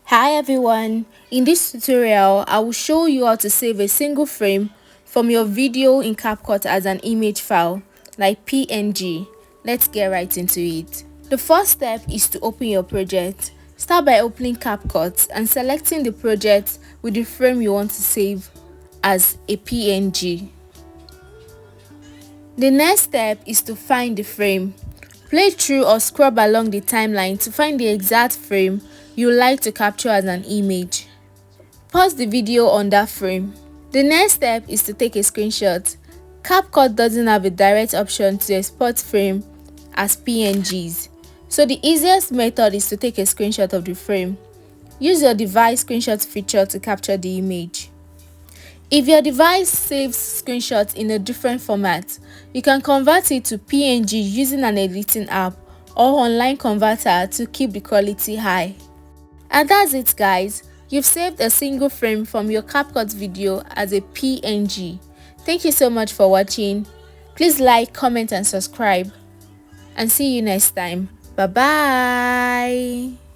Hi everyone, in this tutorial I will show you how to save a single frame from your video in CapCut as an image file like PNG. Let's get right into it. The first step is to open your project. Start by opening CapCut and selecting the project with the frame you want to save as a PNG. The next step is to find the frame. Play through or scrub along the timeline to find the exact frame you like to capture as an image. Pause the video on that frame. The next step is to take a screenshot. CapCut doesn't have a direct option to export frame as PNGs, so the easiest method is to take a screenshot of the frame. Use your device screenshot feature to capture the image. If your device saves screenshots in a different format, you can convert it to PNG using an editing app or online converter to keep the quality high. And that's it guys, you've saved a single frame from your CapCut video as a PNG. Thank you so much for watching. Please like, comment and subscribe. And see you next time. Bye bye.